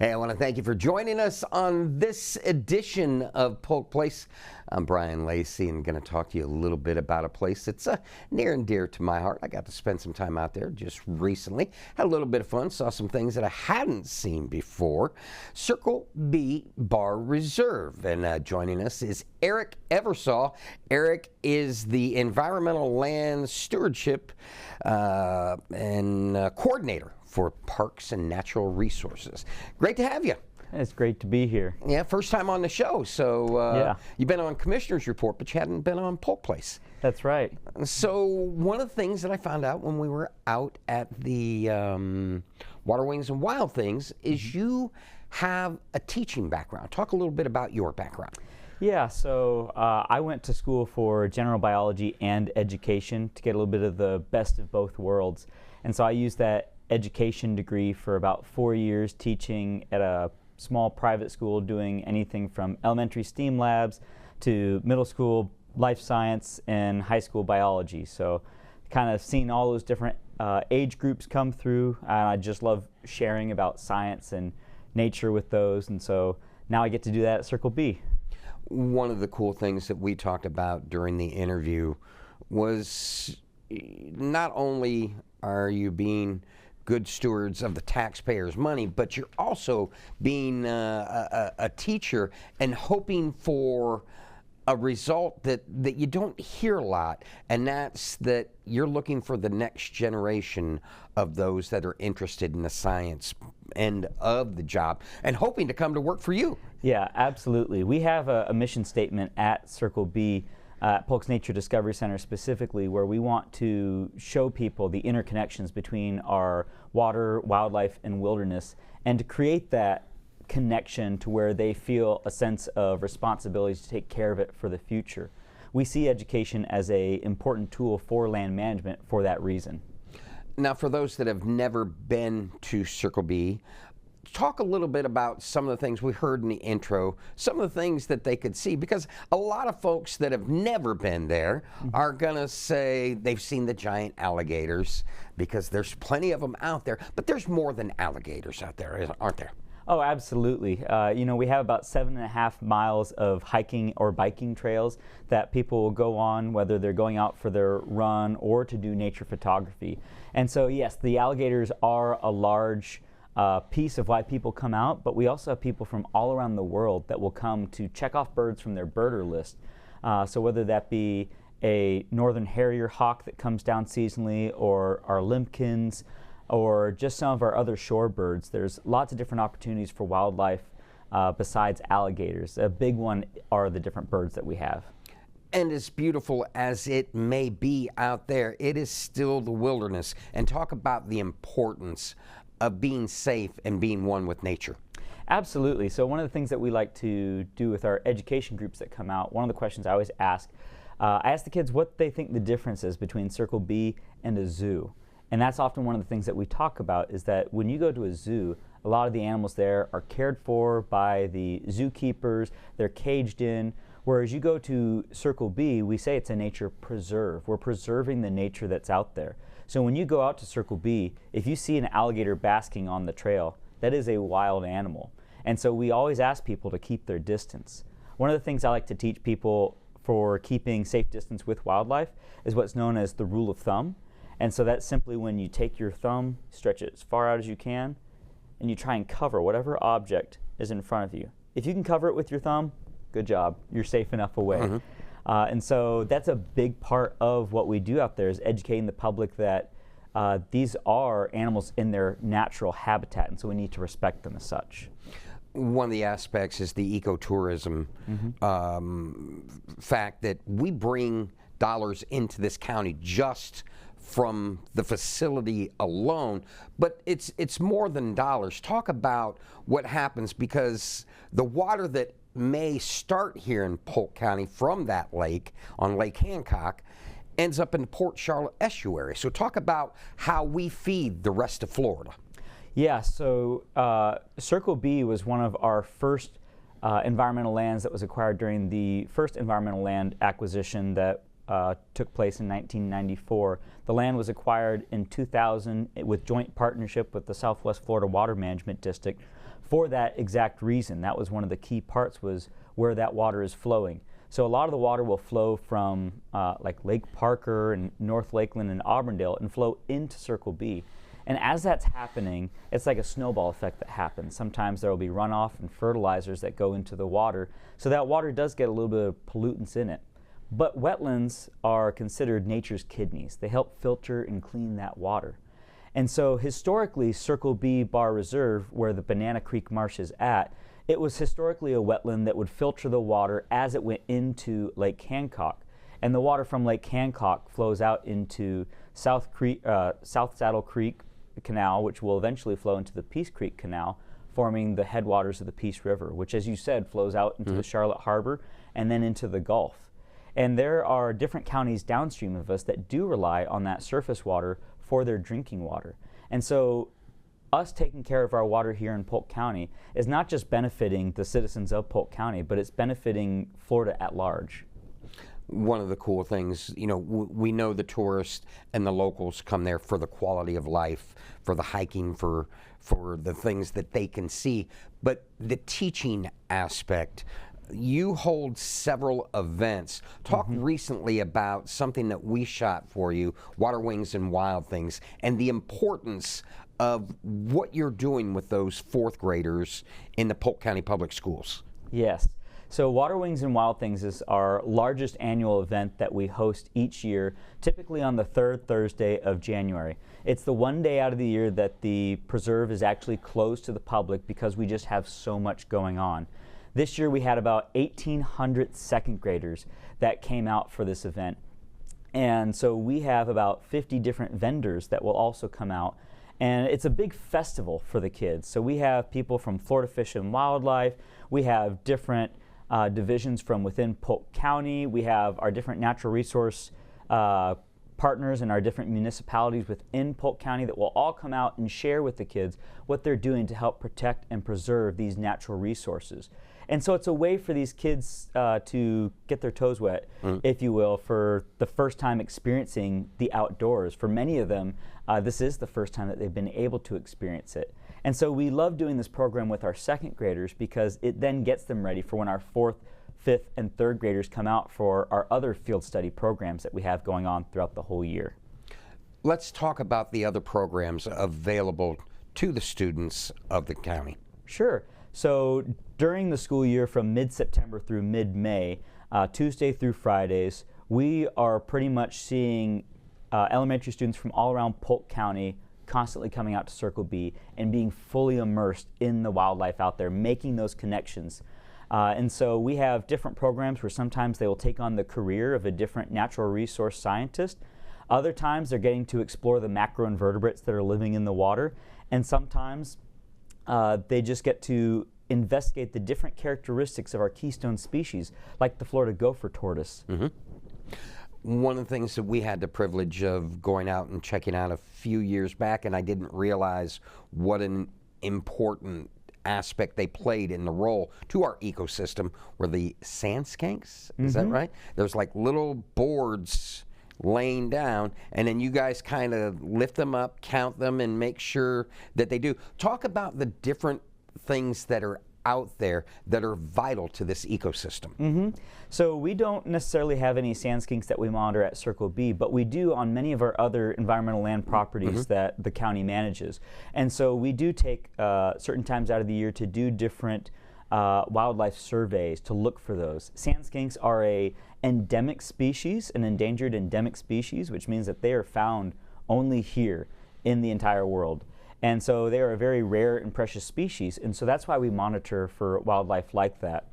Hey, I want to thank you for joining us on this edition of Polk Place. I'm Brian Lacey and going to talk to you a little bit about a place that's near and dear to my heart. I got to spend some time out there just recently. Had a little bit of fun, saw some things that I hadn't seen before. Circle B Bar Reserve. And joining us is Eric Eversole. Eric is the Environmental Land Stewardship and coordinator for Parks and Natural Resources. Great to have you. It's great to be here. Yeah, first time on the show. So Yeah. You've been on Commissioner's Report, but you hadn't been on Polk Place. That's right. So one of the things that I found out when we were out at the Water Wings and Wild Things is you have a teaching background. Talk a little bit about your background. Yeah, so I went to school for general biology and education to get a little bit of the best of both worlds. And so I used that education degree for about 4 years teaching at a small private school, doing anything from elementary STEAM labs to middle school life science and high school biology. So kind of seeing all those different age groups come through, and I just love sharing about science and nature with those, and so now I get to do that at Circle B. One of the cool things that we talked about during the interview was not only are you being good stewards of the taxpayers' money, but you're also being a teacher and hoping for a result that you don't hear a lot, and that's that you're looking for the next generation of those that are interested in the science end of the job and hoping to come to work for you. Yeah, absolutely. We have a mission statement at Circle B, Polk Nature Discovery Center specifically, where we want to show people the interconnections between our water, wildlife, and wilderness, and to create that connection to where they feel a sense of responsibility to take care of it for the future. We see education as an important tool for land management for that reason. Now, for those that have never been to Circle B, talk a little bit about some of the things we heard in the intro, some of the things that they could see, because a lot of folks that have never been there are going to say they've seen the giant alligators, because there's plenty of them out there, but there's more than alligators out there, aren't there? Oh, absolutely. You know, we have about 7.5 miles of hiking or biking trails that people will go on, whether they're going out for their run or to do nature photography. And so, yes, the alligators are a large piece of why people come out, but we also have people from all around the world that will come to check off birds from their birder list. So whether that be a northern harrier hawk that comes down seasonally, or our limpkins, or just some of our other shorebirds, there's lots of different opportunities for wildlife besides alligators. A big one are the different birds that we have. And as beautiful as it may be out there, it is still the wilderness. And talk about the importance of being safe and being one with nature. Absolutely. So one of the things that we like to do with our education groups that come out, one of the questions I always ask, I ask the kids what they think the difference is between Circle B and a zoo. And that's often one of the things that we talk about, is that when you go to a zoo, a lot of the animals there are cared for by the zookeepers, they're caged in, whereas you go to Circle B, we say it's a nature preserve. We're preserving the nature that's out there. So when you go out to Circle B, if you see an alligator basking on the trail, that is a wild animal. And so we always ask people to keep their distance. One of the things I like to teach people for keeping safe distance with wildlife is what's known as the rule of thumb. And so that's simply when you take your thumb, stretch it as far out as you can, and you try and cover whatever object is in front of you. If you can cover it with your thumb, good job. You're safe enough away. And so that's a big part of what we do out there, is educating the public that these are animals in their natural habitat, and so we need to respect them as such. One of the aspects is the ecotourism fact that we bring dollars into this county just from the facility alone, but it's more than dollars. Talk about what happens, because the water that may start here in Polk County from that lake on Lake Hancock ends up in the Port Charlotte estuary. So talk about how we feed the rest of Florida. Yeah, so Circle B was one of our first environmental lands that was acquired during the first environmental land acquisition that took place in 1994. The land was acquired in 2000 with joint partnership with the Southwest Florida Water Management District for that exact reason. That was one of the key parts, was where that water is flowing. So a lot of the water will flow from like Lake Parker and North Lakeland and Auburndale and flow into Circle B. And as that's happening, it's like a snowball effect that happens. Sometimes there will be runoff and fertilizers that go into the water, so that water does get a little bit of pollutants in it. But wetlands are considered nature's kidneys. They help filter and clean that water. And so historically, Circle B Bar Reserve, where the Banana Creek Marsh is at, it was historically a wetland that would filter the water as it went into Lake Hancock. And the water from Lake Hancock flows out into South Saddle Creek Canal, which will eventually flow into the Peace Creek Canal, forming the headwaters of the Peace River, which, as you said, flows out into the Charlotte Harbor and then into the Gulf. And there are different counties downstream of us that do rely on that surface water for their drinking water. And so us taking care of our water here in Polk County is not just benefiting the citizens of Polk County, but it's benefiting Florida at large. One of the cool things, you know, we know the tourists and the locals come there for the quality of life, for the hiking, for the things that they can see, but the teaching aspect. You hold several events. Talk recently about something that we shot for you, Water Wings and Wild Things, and the importance of what you're doing with those fourth graders in the Polk County Public Schools. Yes. So Water Wings and Wild Things is our largest annual event that we host each year, typically on the third Thursday of January. It's the one day out of the year that the preserve is actually closed to the public because we just have so much going on. This year we had about 1,800 second graders that came out for this event. And so we have about 50 different vendors that will also come out. And it's a big festival for the kids. So we have people from Florida Fish and Wildlife. We have different divisions from within Polk County. We have our different natural resource partners and our different municipalities within Polk County that will all come out and share with the kids what they're doing to help protect and preserve these natural resources. And so it's a way for these kids to get their toes wet, if you will, for the first time experiencing the outdoors. For many of them, this is the first time that they've been able to experience it. And so we love doing this program with our second graders because it then gets them ready for when our fourth, fifth, and third graders come out for our other field study programs that we have going on throughout the whole year. Let's talk about the other programs available to the students of the county. Sure. So during the school year from mid-September through mid-May, Tuesday through Fridays, we are pretty much seeing elementary students from all around Polk County constantly coming out to Circle B and being fully immersed in the wildlife out there, making those connections. And so we have different programs where sometimes they will take on the career of a different natural resource scientist. Other times they're getting to explore the macroinvertebrates that are living in the water. And sometimes they just get to investigate the different characteristics of our keystone species, like the Florida gopher tortoise. One of the things that we had the privilege of going out and checking out a few years back, and I didn't realize what an important aspect they played in the role to our ecosystem, were the sand skanks. Is that right? There's like little boards laying down, and then you guys kind of lift them up, count them, and make sure that they do. Talk about the different things that are out there that are vital to this ecosystem. So we don't necessarily have any sand skinks that we monitor at Circle B, but we do on many of our other environmental land properties that the county manages. And so we do take certain times out of the year to do different wildlife surveys to look for those. Sand skinks are a endemic species, an endangered endemic species, which means that they are found only here in the entire world. And so they are a very rare and precious species, and so that's why we monitor for wildlife like that.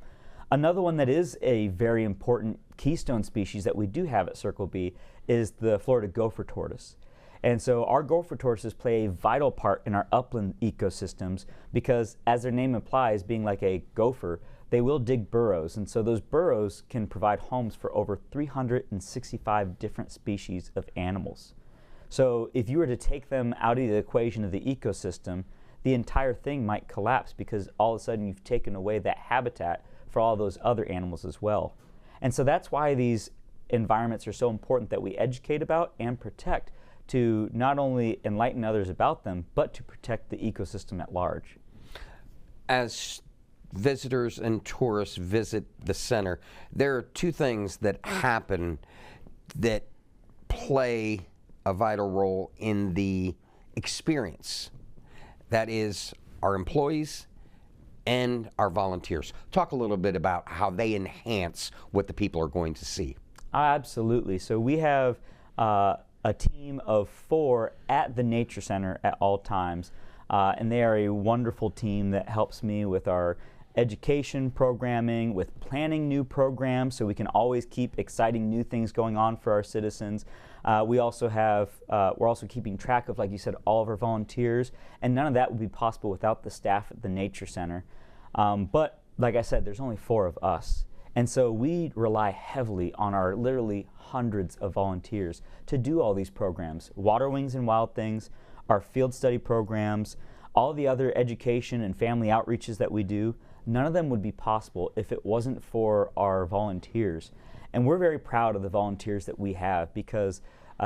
Another one that is a very important keystone species that we do have at Circle B is the Florida gopher tortoise. And so our gopher tortoises play a vital part in our upland ecosystems because, as their name implies, being like a gopher, they will dig burrows. And so those burrows can provide homes for over 365 different species of animals. So if you were to take them out of the equation of the ecosystem, the entire thing might collapse because all of a sudden you've taken away that habitat for all those other animals as well. And so that's why these environments are so important that we educate about and protect, to not only enlighten others about them, but to protect the ecosystem at large. as visitors and tourists visit the center, there are two things that happen that play a vital role in the experience. That is our employees and our volunteers. Talk a little bit about how they enhance what the people are going to see. Absolutely. So we have a team of 4 at the Nature Center at all times, and they are a wonderful team that helps me with our education programming, with planning new programs so we can always keep exciting new things going on for our citizens. We also have, we're also keeping track of, like you said, all of our volunteers, and none of that would be possible without the staff at the Nature Center. But like I said, there's only 4 of us. And so we rely heavily on our literally hundreds of volunteers to do all these programs, Water Wings and Wild Things, our field study programs, all the other education and family outreaches that we do. None of them would be possible if it wasn't for our volunteers. And we're very proud of the volunteers that we have because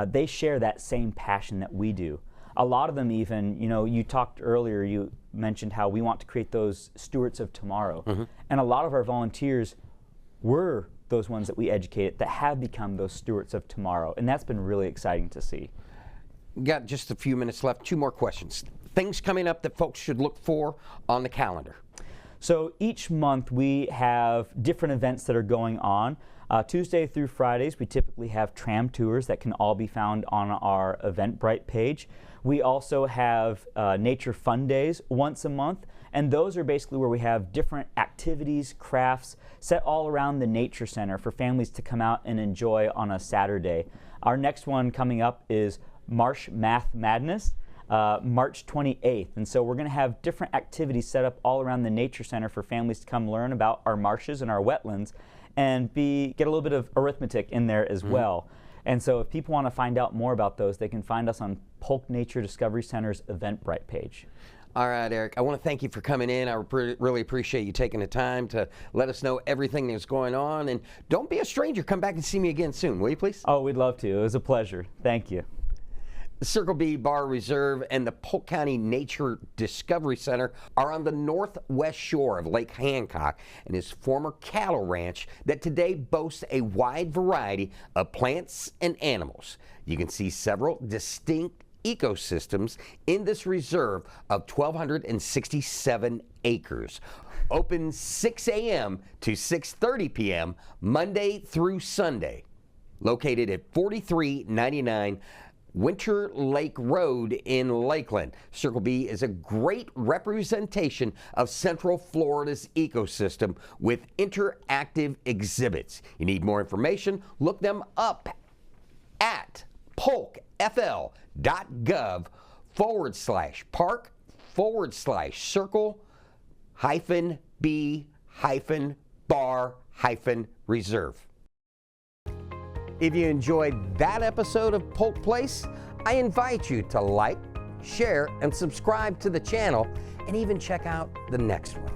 they share that same passion that we do. A lot of them even, you know, you talked earlier, you mentioned how we want to create those stewards of tomorrow. Mm-hmm. And a lot of our volunteers were those ones that we educated that have become those stewards of tomorrow. And that's been really exciting to see. Got just a few minutes left. 2 more questions. Things coming up that folks should look for on the calendar. So each month we have different events that are going on. Tuesday through Fridays, we typically have tram tours that can all be found on our Eventbrite page. We also have Nature Fun Days once a month, and those are basically where we have different activities, crafts, set all around the Nature Center for families to come out and enjoy on a Saturday. Our next one coming up is Marsh Math Madness, March 28th. And so we're going to have different activities set up all around the Nature Center for families to come learn about our marshes and our wetlands and get a little bit of arithmetic in there as well. And so if people want to find out more about those, they can find us on Polk Nature Discovery Center's Eventbrite page. All right, Eric, I want to thank you for coming in. I really appreciate you taking the time to let us know everything that's going on. And don't be a stranger. Come back and see me again soon, will you please? Oh, we'd love to. It was a pleasure. Thank you. The Circle B Bar Reserve and the Polk County Nature Discovery Center are on the northwest shore of Lake Hancock and his former cattle ranch that today boasts a wide variety of plants and animals. You can see several distinct ecosystems in this reserve of 1,267 acres. Open 6 a.m. to 6:30 p.m. Monday through Sunday. Located at 4399 Winter Lake Road in Lakeland. Circle B is a great representation of Central Florida's ecosystem with interactive exhibits. You need more information? Look them up at polk.fl.gov/park/circle-b-bar-reserve. If you enjoyed that episode of Polk Place, I invite you to like, share, and subscribe to the channel, and even check out the next one.